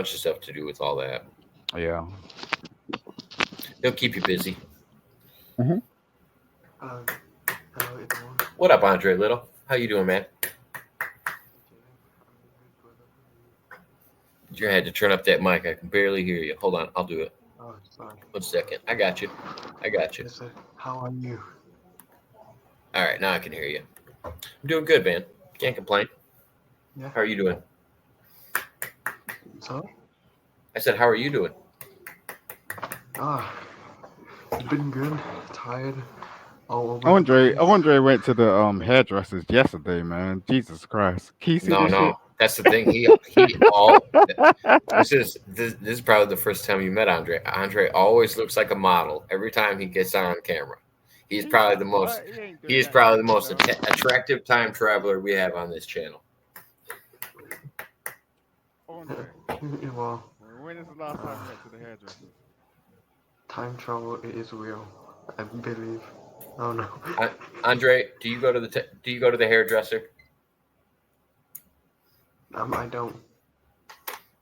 bunch of stuff to do with all that. Yeah. They'll keep you busy. Hmm. Hello, hello everyone. What up, Andre Little? How you doing, man? You had to turn up that mic. I can barely hear you. Hold on, I'll do it. Oh, sorry. 1 second. I got you. I got you. Yes, sir. How are you? All right, now I can hear you. I'm doing good, man. Can't complain. Yeah. How are you doing? Sorry? I said, how are you doing? Ah, it's been good. Tired. All over the place. Andre went to the hairdressers yesterday, man. Jesus Christ. Can you see No, this shit? no. That's the thing. He all. This is probably the first time you met Andre. Andre always looks like a model every time he gets on camera. He's He's probably not the most. what? He ain't He doing is nothing probably to the most himself. attractive time traveler we have on this channel. Andre, Well, when is the last time you went to the hairdressers? time travel is real. I believe. Oh no. Andre, do you go to the hairdresser? I don't.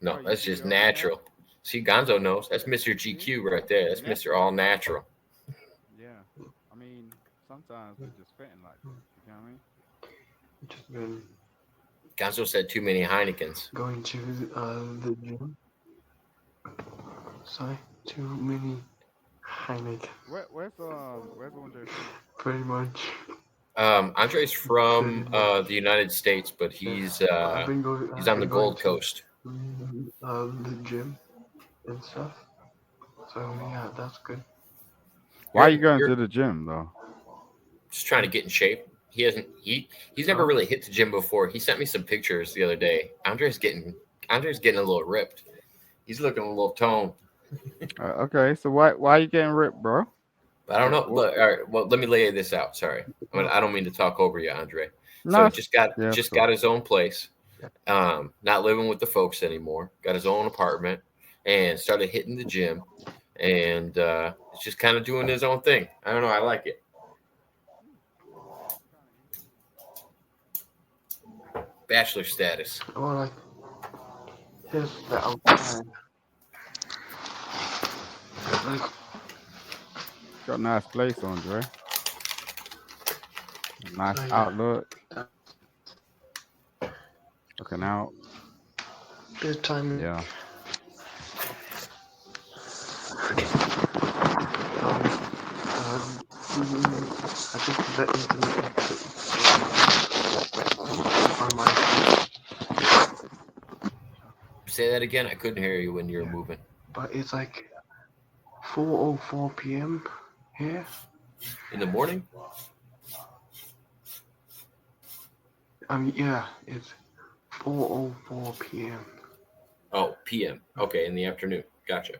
No, Oh, that's you just don't do that? natural. See, Gonzo knows. That's Mr. GQ right there. That's Mr. All Natural. Yeah. I mean, sometimes they're just fitting like this. You know what I mean? Just been Gonzo said too many Heinekens. going to the gym. Sorry, too many Heineken. Where's Andre from? Pretty much. Andre's from Pretty much. the United States, but Yeah. he's I've been going. he's I've on the been going Gold to Coast. the gym and stuff. So yeah, that's good. Why are you going You're to the gym though? just trying to get in shape. He's never really hit the gym before. He sent me some pictures the other day. Andre's getting a little ripped. He's looking a little toned. Okay, so why are you getting ripped, bro? I don't know. What? Look, all right. Well, let me lay this out. Sorry, I don't mean to talk over you, Andre. So No. Yeah, just cool. got his own place. Not living with the folks anymore. Got his own apartment and started hitting the gym, and it's just kind of doing his own thing. I don't know. I like it. Bachelor status. Or like, here's the outside. Like, Got a nice place, Andre. Nice so yeah, outlook. Looking out. good timing. Yeah. I think the internet on my phone. Say that again. I couldn't hear you when you were Yeah. moving. But it's like 4:04 p.m. here. In the morning? Yeah, it's 4:04 p.m. Oh, PM. Okay, in the afternoon. Gotcha.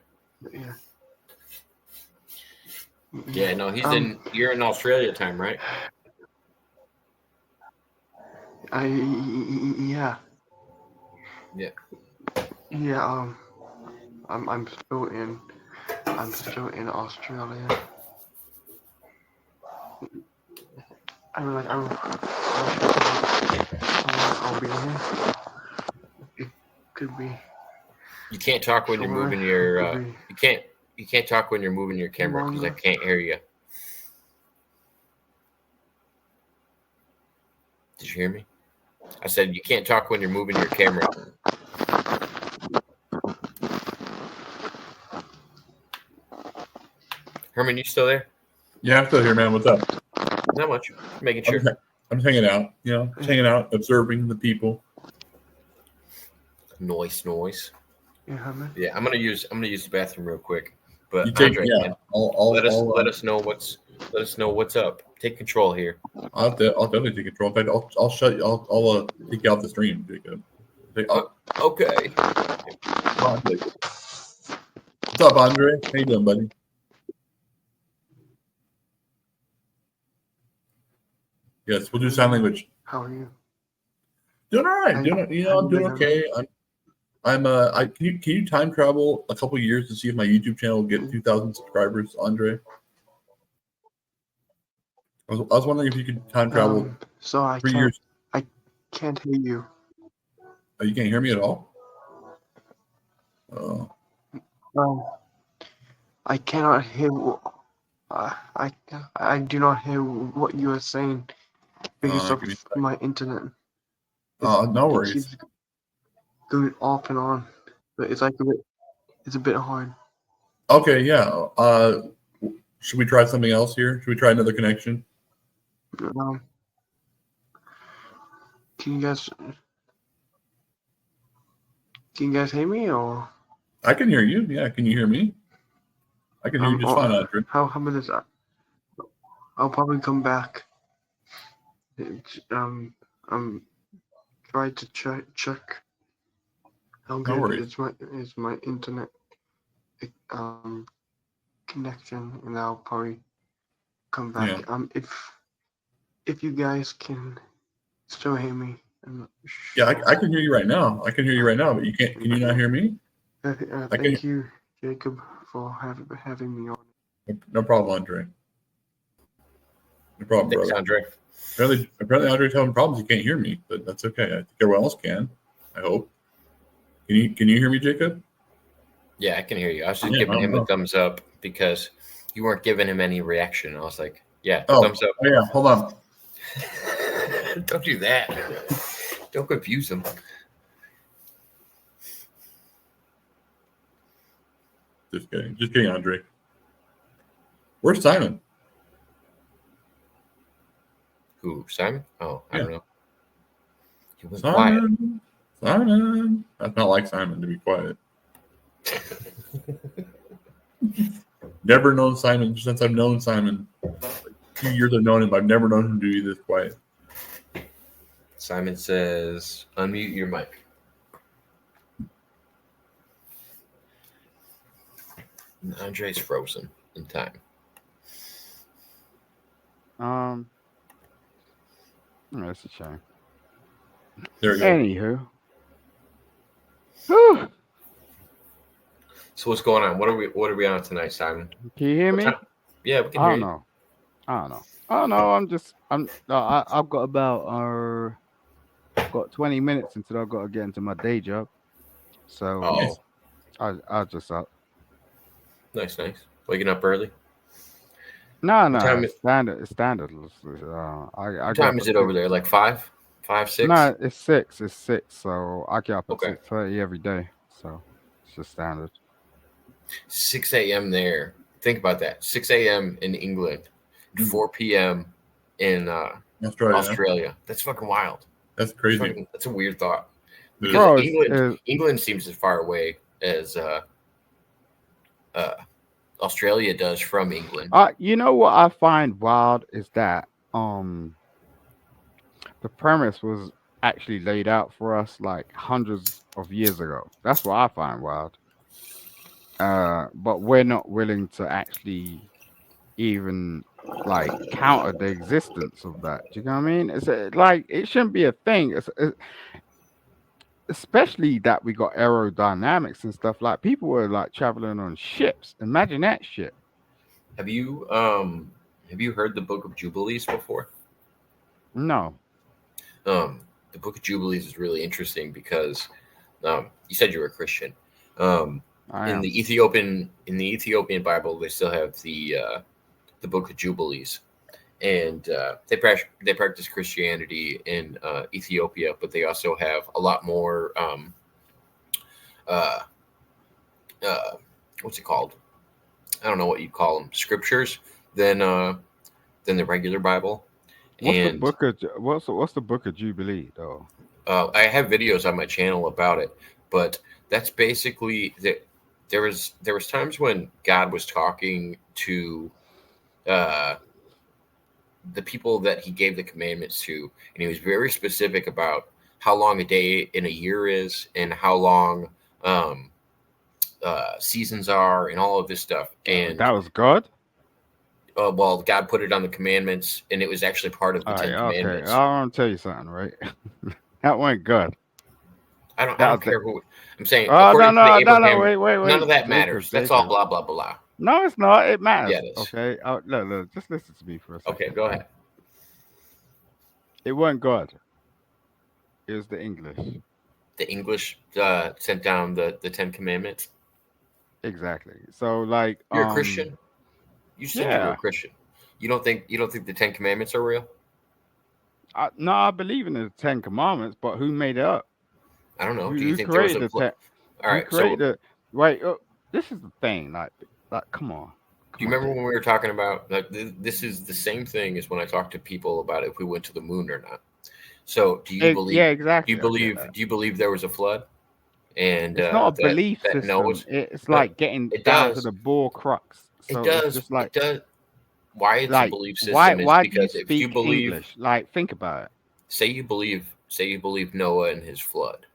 Yeah. Yeah, no, you're in Australia time, right? Yeah. Yeah. Yeah. I'm still in Australia. I'll be here. It could be You can't talk when you're shorter. moving It your could be you can't talk when you're moving your camera because I longer. can't hear you. Did you hear me? I said you can't talk when you're moving your camera. Herman, you still there? Yeah, I'm still here, man. What's up? Not much. Making sure. I'm hanging out. Just hanging out, observing the people. Noise. Yeah, Herman. Yeah, I'm gonna use the bathroom real quick. But You take, Andre, yeah. let us know what's up. Take control here. I'll definitely take control. In fact, I'll shut you. I'll take you off the stream, Jacob. Okay. Come on, Jacob. What's up, Andre? How you doing, buddy? Yes, we'll do sign language. How are you? Doing all right. How I'm you doing doing, okay. Can you time travel a couple years to see if my YouTube channel will get 2,000 subscribers, Andre? I was wondering if you could time travel So I 3 years. can't hear you. Oh, you can't hear me at all? I cannot hear. I do not hear what you are saying because of Give me my internet. no It worries. keeps going off and on. But it's like it's a bit hard. Okay, yeah. Should we try something else here? Should we try another connection? Can you guys hear me or? I can hear you. Yeah, can you hear me? I can hear you just fine, Andre. How about this? I'll probably come back. I'm trying to check how good worries. is my internet connection, and I'll probably come back. Yeah. If you guys can still hear me. Yeah, I can hear you right now. I can hear you right now, but you can't. Can you not hear me? Thank you, Jacob, for having me on. No problem, Andre. No problem, Thanks, brother. Andre. Apparently, Andre's having problems. He can't hear me, but that's okay. I think everyone else can. I hope. Can you hear me, Jacob? Yeah, I can hear you. I was just giving him a thumbs up because you weren't giving him any reaction. I was like, yeah, thumbs up. Oh, yeah, hold on. Don't do that. Don't confuse him. Just kidding, Andre. Where's Simon? Who, Simon? Oh, I don't know. He was Simon. quiet. Simon. That's not like Simon to be quiet. Never known Simon since I've known Simon. 2 years I've known him, I've never known him to be this quiet. Simon says, unmute your mic. And Andre's frozen in time. That's a shame. There we go. Anywho. Whew. So what's going on? What are we on tonight, Simon? Can you hear me? Yeah, we can hear you. I don't know. I've got about got 20 minutes until I've got to get into my day job. So I'll just up. Nice. Waking up early? No, it's standard. It's standard. What time is it over there? Like 5, 6? No, it's 6. It's 6. So I get up at Okay. 6:30 every day. So it's just standard. 6 a.m. there. Think about that. 6 a.m. in England, 4 p.m. in Australia. That's fucking wild. That's crazy. That's a weird thought. Because Bro, England seems as far away as Australia does from England. You know what I find wild is that the premise was actually laid out for us like hundreds of years ago. That's what I find wild. But we're not willing to actually even like counter the existence of that. Do you know what I mean? It's like it shouldn't be a thing. Especially that we got aerodynamics and stuff. Like people were like traveling on ships. Imagine that shit. Have you heard the Book of Jubilees before? No. The Book of Jubilees is really interesting because you said you were a In the Ethiopian Bible, they still have the Book of Jubilees, and they practice Christianity in Ethiopia, but they also have a lot more what's it called? I don't know what you call them, scriptures than the regular Bible. What's the Book of Jubilee though? I have videos on my channel about it, but that's basically that. There was times when God was talking to the people that he gave the commandments to, and he was very specific about how long a day in a year is and how long seasons are and all of this stuff. And that was God? Well, God put it on the commandments, and it was actually part of the 10 commandments. Okay, I want to tell you something, right? That wasn't God. I don't care who. I'm saying. No, wait. None of that matters. That's all blah, blah, blah. No, it's not. It matters. Yeah, it is. Okay. Look, just listen to me for a second. Okay, go ahead. It wasn't God. It was the English. The English sent down the 10 commandments? Exactly. So like, You're a Christian. You said you were a yeah. Christian. You don't think the Ten Commandments are real? No, I believe in the Ten Commandments, but who made it up? I don't know. Do you Who think there was created a the flood? ten? All Who right. So, created the? Wait, this is the thing. Like, come on, do you come on, remember Jake. when we were talking about like this is the same thing as when I talk to people about if we went to the moon or not. So, do you believe? Yeah, Do you exactly. I get believe? that. Do you believe there was a flood? And It's not a that belief system. Noah's It's no, like getting it down to does. the bull crux. It So it's does. just like, It does. Why it's a belief why system is why do you because if you speak believe, English? Like, think about it. say you believe Noah and his flood.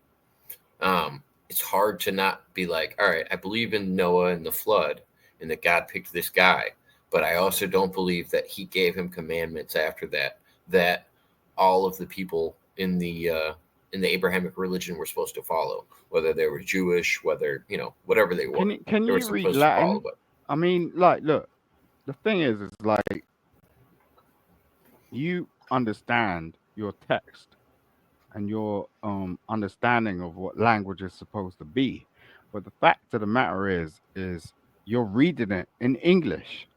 It's hard to not be like, all right, I believe in Noah and the flood and that God picked this guy, but I also don't believe that he gave him commandments after that all of the people in the Abrahamic religion were supposed to follow, whether they were Jewish, whether whatever they were, Can they were you read supposed to follow Latin? it. I mean, like, look, the thing is like you understand your text and your understanding of what language is supposed to be, but the fact of the matter is you're reading it in English.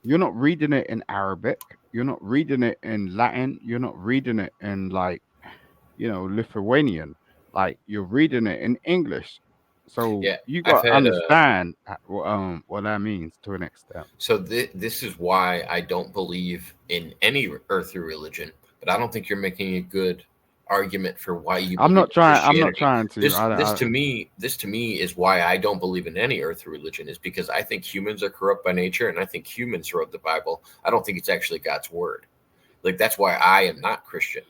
You're not reading it in Arabic. You're not reading it in Latin. You're not reading it in like Lithuanian. Like, you're reading it in English. So Yeah, you I've got to had understand what that means to an extent. So this is why I don't believe in any earthly religion, but I don't think you're making a good argument for why you I'm believe not in trying. I'm not Christianity. trying to. This to me is why I don't believe in any earthly religion, is because I think humans are corrupt by nature, and I think humans wrote the Bible. I don't think it's actually God's word. Like, that's why I am not Christian.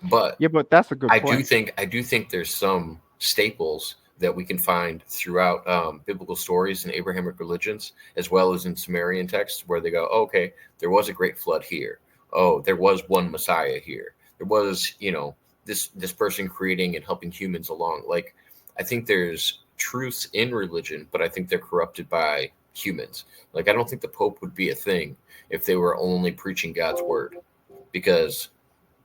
But yeah, but that's a good I point. do think there's some staples that we can find throughout biblical stories and Abrahamic religions, as well as in Sumerian texts, where they go, oh, okay, there was a great flood here. Oh, there was one Messiah here. There was, this person creating and helping humans along. Like, I think there's truths in religion, but I think they're corrupted by humans. Like, I don't think the Pope would be a thing if they were only preaching God's word, because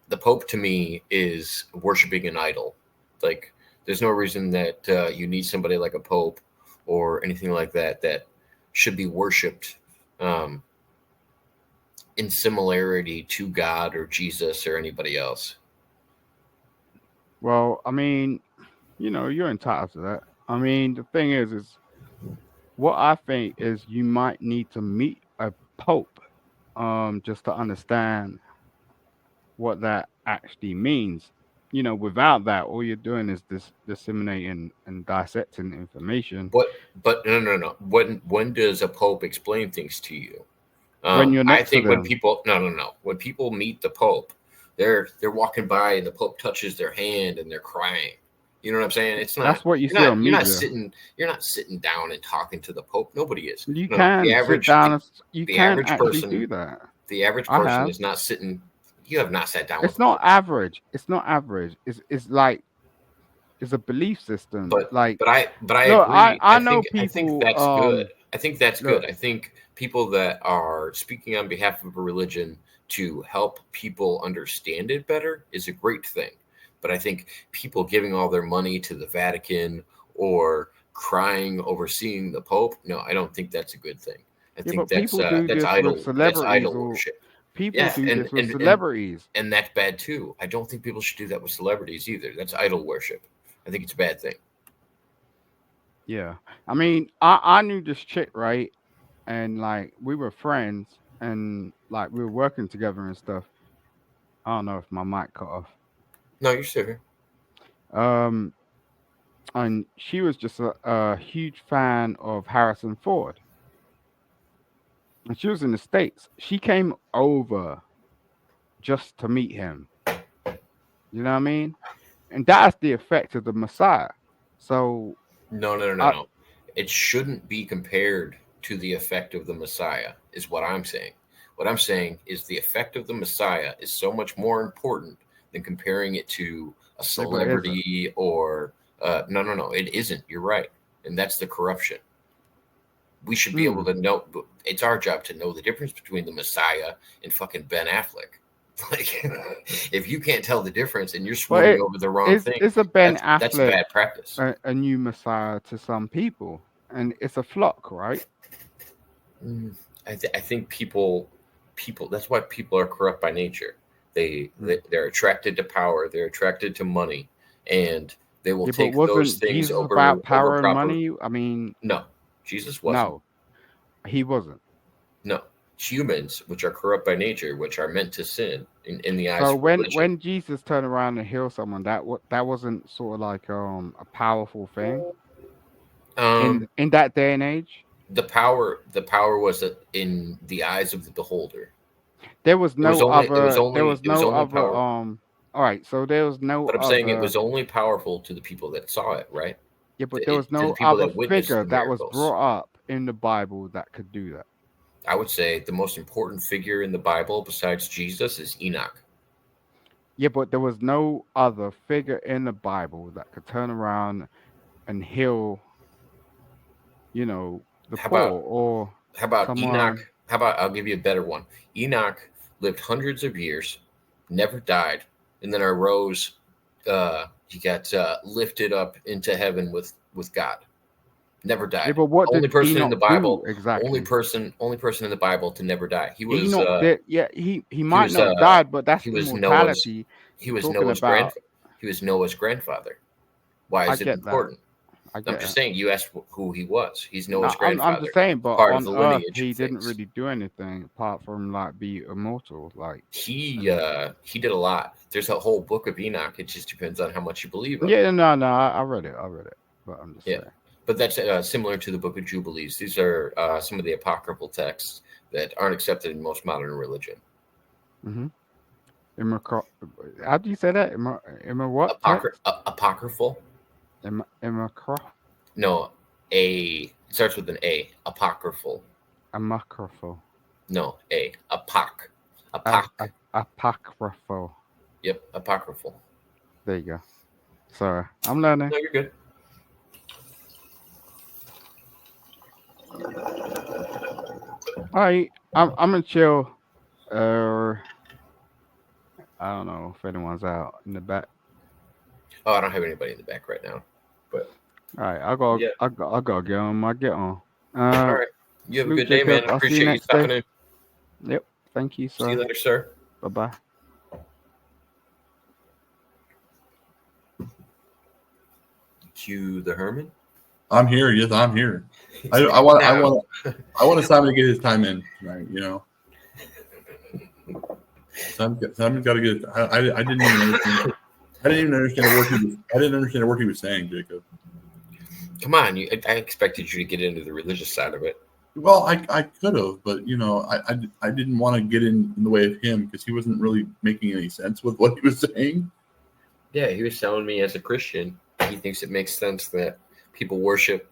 the Pope to me is worshiping an idol. Like, there's no reason that you need somebody like a Pope or anything like that should be worshipped in similarity to God or Jesus or anybody else. Well, I mean, you're entitled to that. I mean, the thing is what I think is you might need to meet a pope, just to understand what that actually means. Without that, all you're doing is disseminating and dissecting information. But no. When does a Pope explain things to you? When you're I next to think when them. people when people meet the Pope, they're walking by and the Pope touches their hand and they're crying. You know what I'm saying? It's not. That's what you see on You're media. You're not sitting down and talking to the Pope. Nobody is. You No, can the sit average down. You the can average actually person do that. the average I person have. is not sitting. You have not sat down with It's the not Pope. average. It's not average. It's like it's a belief system. But Like, I look, agree. I know I think people. that's good. I think that's good. Look, I think people that are speaking on behalf of a religion to help people understand it better is a great thing. But I think people giving all their money to the Vatican or crying over seeing the Pope, no, I don't think that's a good thing. I yeah, think but people do this with that's celebrities, idol or worship. people Yeah, do this with celebrities. and that's bad too. I don't think people should do that with celebrities either. That's idol worship. I think it's a bad thing. Yeah, I mean, I knew this chick, right? And like, we were friends, and like, we were working together and stuff. I don't know if my mic cut off. No, you're still here. And she was just a huge fan of Harrison Ford, and she was in the States. She came over just to meet him. You know what I mean? And that's the effect of the Messiah. So No. It shouldn't be compared to the effect of the Messiah, is what I'm saying. What I'm saying is the effect of the Messiah is so much more important than comparing it to a celebrity or no. It isn't. You're right, and that's the corruption. We should be able to know. It's our job to know the difference between the Messiah and fucking Ben Affleck. Like, if you can't tell the difference and you're swooning over the wrong thing, is a Ben that's a Affleck bad practice. a new Messiah to some people, and it's a flock, right? I think people. That's why people are corrupt by nature. They're attracted to power. They're attracted to money, and they will But take those wasn't things Jesus over about power and proper. money? I mean, No, Jesus wasn't. no, he wasn't. No, humans, which are corrupt by nature, which are meant to sin in the eyes So of religion. when Jesus turned around and healed someone, that wasn't sort of like a powerful thing in that day and age. The power was in the eyes of the beholder. There was no other. Power. All right, so there was no. But I'm saying it was only powerful to the people that saw it, right? Yeah, but there was no other figure that was brought up in the Bible that could do that. I would say the most important figure in the Bible besides Jesus is Enoch. Yeah, but there was no other figure in the Bible that could turn around and heal, the poor. How about Enoch? How about, I'll give you a better one. Enoch lived hundreds of years, never died, and then arose. He got lifted up into heaven with God. Never died. Yeah, but what only did person Enoch in the Bible do exactly? Only person in the Bible to never die. He was Enoch he might not have died, but that's immortality. He was Noah's grandfather. Why is it important? I'm just saying. You asked who he was. He's Noah's grandfather. I'm just saying, but part on of the Earth, lineage he didn't really do anything apart from like be immortal. Like he did a lot. There's a whole book of Enoch. It just depends on how much you believe of. Yeah, no, I read it. But I'm just saying. But that's similar to the Book of Jubilees. These are some of the apocryphal texts that aren't accepted in most modern religion. Mm-hmm. How do you say that? What? Apocryphal. No, it starts with an A. Apocryphal. Apocryphal. No, A. Apocryphal. Yep, apocryphal. There you go. Sorry, I'm learning. No, you're good. All right, I'm gonna chill. I don't know if anyone's out in the back. Oh, I don't have anybody in the back right now. But all right, I'll go get on. All right, you have a good day, man. I appreciate you stopping in. Yep, thank you, sir. See you later, sir. Bye. Cue the Herman. I'm here. Yes, I'm here. I want Simon to get his time in tonight. Simon got to get it. I didn't even understand. I didn't understand the word he was saying, Jacob. Come on, I expected you to get into the religious side of it. Well, I could have, but I didn't want to get in the way of him because he wasn't really making any sense with what he was saying. Yeah, he was telling me as a Christian, he thinks it makes sense that people worship,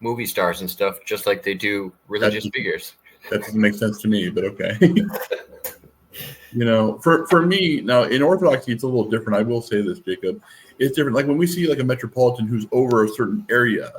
movie stars and stuff, just like they do religious figures. That doesn't make sense to me, but okay. For me now in Orthodoxy, it's a little different. I will say this, Jacob, it's different. Like when we see like a metropolitan who's over a certain area,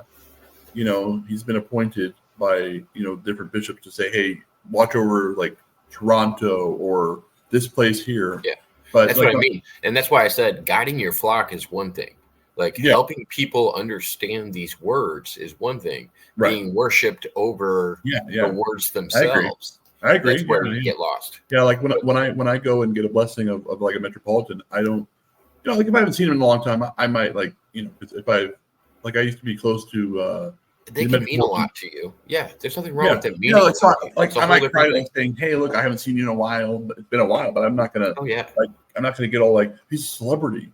he's been appointed by different bishops to say, hey, watch over like Toronto or this place here. Yeah, but that's what I mean, and that's why I said guiding your flock is one thing. Like helping people understand these words is one thing. Right. Being worshipped over the words themselves. I agree. That's where you get lost. Yeah, like when I go and get a blessing of like a metropolitan, I don't, like if I haven't seen him in a long time, I might if I used to be close to. They can mean a lot to you. Yeah, there's nothing wrong with them meaning. It's not like I might cry and saying, "Hey, look, I haven't seen you in a while. But it's been a while, but I'm not gonna. Oh yeah. I'm not gonna get all like he's a celebrity.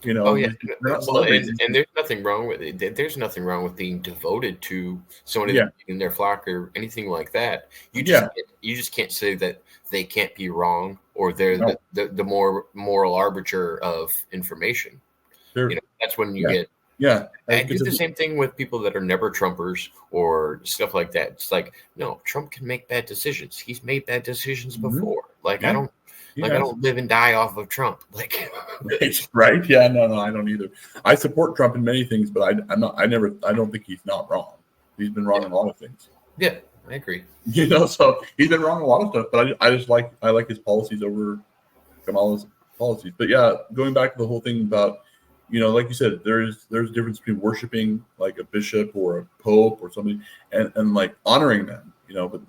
Oh yeah. Well, and there's nothing wrong with it. There's nothing wrong with being devoted to somebody in their flock or anything like that. You just can't say that they can't be wrong or they're the more moral arbiter of information. Sure. That's when you get. Yeah, I do the same thing with people that are never Trumpers or stuff like that. It's like, no, Trump can make bad decisions. He's made bad decisions before. Like I don't live and die off of Trump. Like right? Yeah, no, I don't either. I support Trump in many things, but I don't think he's not wrong. He's been wrong in a lot of things. Yeah, I agree. So he's been wrong in a lot of stuff, but I like his policies over Kamala's policies. But yeah, going back to the whole thing about like you said, there's a difference between worshiping like a bishop or a pope or something, and like honoring them. But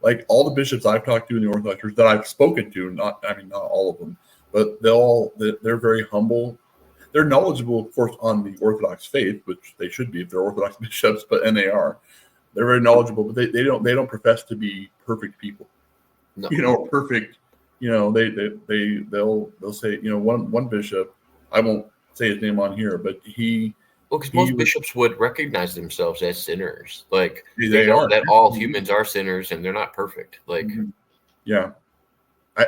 like all the bishops I've talked to in the Orthodox Church that I've spoken to, not all of them, but they're very humble. They're knowledgeable, of course, on the Orthodox faith, which they should be if they're Orthodox bishops, and they are. They're very knowledgeable, but they don't profess to be perfect people. No. Perfect. They'll say, one bishop, I won't say his name on here, but because most bishops would recognize themselves as sinners. Like they know that all humans are sinners and they're not perfect. Like, yeah.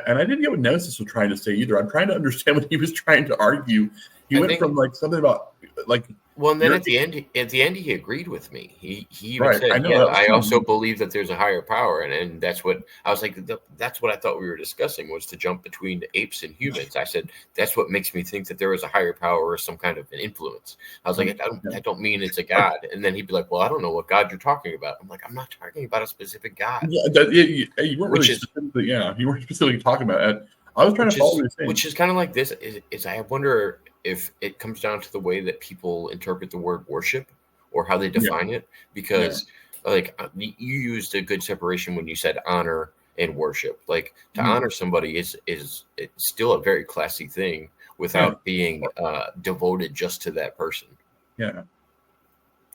And I didn't get what Nemesis was trying to say either. I'm trying to understand what he was trying to argue. He went from like something about like. Well, and then at the end, he agreed with me. He even said, I also believe that there's a higher power, and that's what I was like. That's what I thought we were discussing, was to jump between the apes and humans. I said that's what makes me think that there is a higher power or some kind of an influence. I was like, I don't mean it's a god. And then he'd be like, well, I don't know what god you're talking about. I'm like, I'm not talking about a specific god. You weren't really specifically. Yeah, you weren't specifically talking about it. I was trying to follow what you're saying. Which is kind of like this. Is I wonder if it comes down to the way that people interpret the word worship or how they define it, because like you used a good separation when you said honor and worship. Like to honor somebody is it's still a very classy thing without being devoted just to that person. Yeah.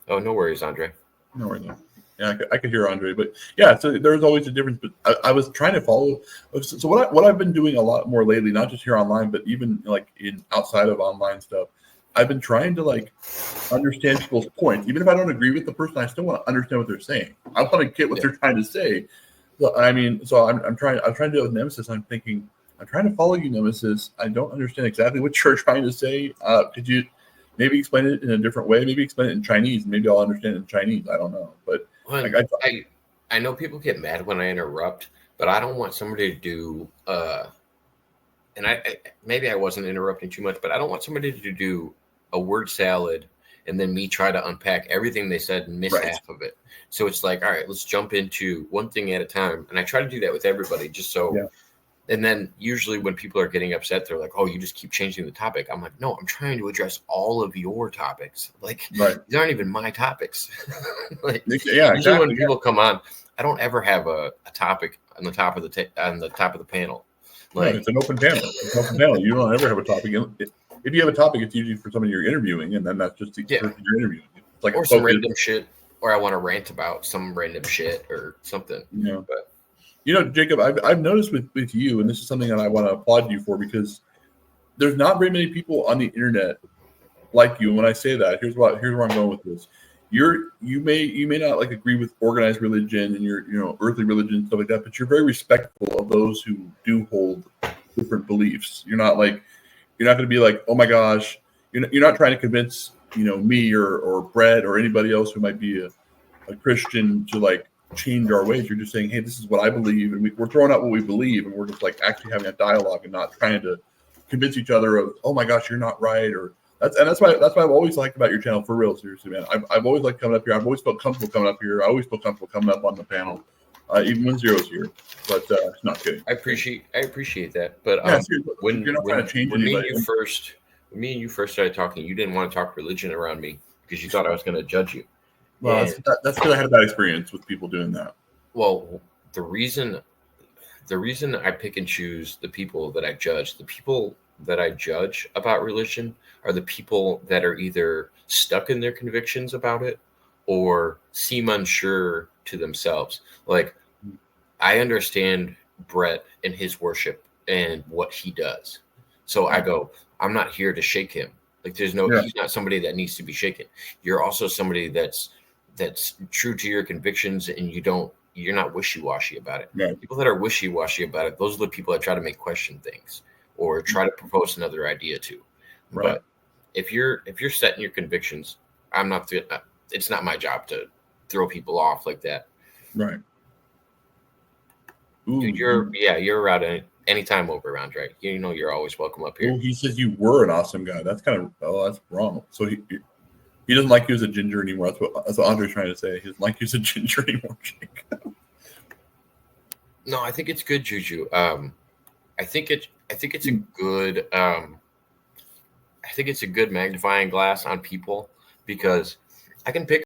Oh, no worries, Andre. No worries. Yeah, I could hear Andre, but yeah, so there's always a difference. But I was trying to follow. So what I've been doing a lot more lately, not just here online, but even like in outside of online stuff, I've been trying to like understand people's points. Even if I don't agree with the person, I still want to understand what they're saying. I want to get what they're trying to say. So I'm trying to do it with Nemesis. I'm thinking, I'm trying to follow you, Nemesis. I don't understand exactly what you're trying to say. Could you maybe explain it in a different way? Maybe explain it in Chinese. Maybe I'll understand it in Chinese. I don't know, but. I know people get mad when I interrupt, but I don't want somebody to do and maybe I wasn't interrupting too much, but I don't want somebody to do a word salad and then me try to unpack everything they said and miss half of it. So it's like, all right, let's jump into one thing at a time. And I try to do that with everybody just so and then usually when people are getting upset, they're like, oh, you just keep changing the topic. I'm like, no, I'm trying to address all of your topics. Like, these aren't even my topics. Like, usually when people come on, I don't ever have a topic on the top of the panel. Like, no, it's an open panel. It's an open panel. You don't ever have a topic. If you have a topic, it's usually for somebody you're interviewing, and then that's just the person you're interviewing. It's like some random shit, or I want to rant about some random shit or something. Yeah. But Jacob, I've noticed with you, and this is something that I want to applaud you for, because there's not very many people on the internet like you. And when I say that, here's where I'm going with this. You may not like agree with organized religion and your earthly religion and stuff like that, but you're very respectful of those who do hold different beliefs. You're not going to be like, oh my gosh, you're not trying to convince me or Brett or anybody else who might be a Christian to like change our ways. You're just saying, hey, this is what I believe, and we're throwing out what we believe, and we're just like actually having a dialogue and not trying to convince each other of, oh my gosh, you're not right, or that's why I've always liked about your channel, for real, seriously, man. I've always liked coming up here. I've always felt comfortable coming up here. I always feel comfortable coming up on the panel, even when Zero's here. But not kidding. I appreciate that. But when you're not trying to change anybody. When me and you first started talking, you didn't want to talk religion around me because you thought I was going to judge you. Well, that's because I had a bad experience with people doing that. Well, the reason I pick and choose the people that I judge, the people that I judge about religion are the people that are either stuck in their convictions about it or seem unsure to themselves. Like, I understand Brett and his worship and what he does. So I go, I'm not here to shake him. Like, he's not somebody that needs to be shaken. You're also somebody that's true to your convictions, and you're not wishy-washy about it. Yeah. People that are wishy-washy about it, those are the people that try to make question things or try to propose another idea to. Right. But if you're set in your convictions, it's not my job to throw people off like that. Right. Dude, you're around anytime over, Andre. You're always welcome up here. Well, he says you were an awesome guy. That's that's wrong. So he doesn't like you as a ginger anymore. That's what Andre's trying to say. He doesn't like you as a ginger anymore, Jake. No, I think it's good, Juju. I think it's a good. I I think it's a good magnifying glass on people because I can pick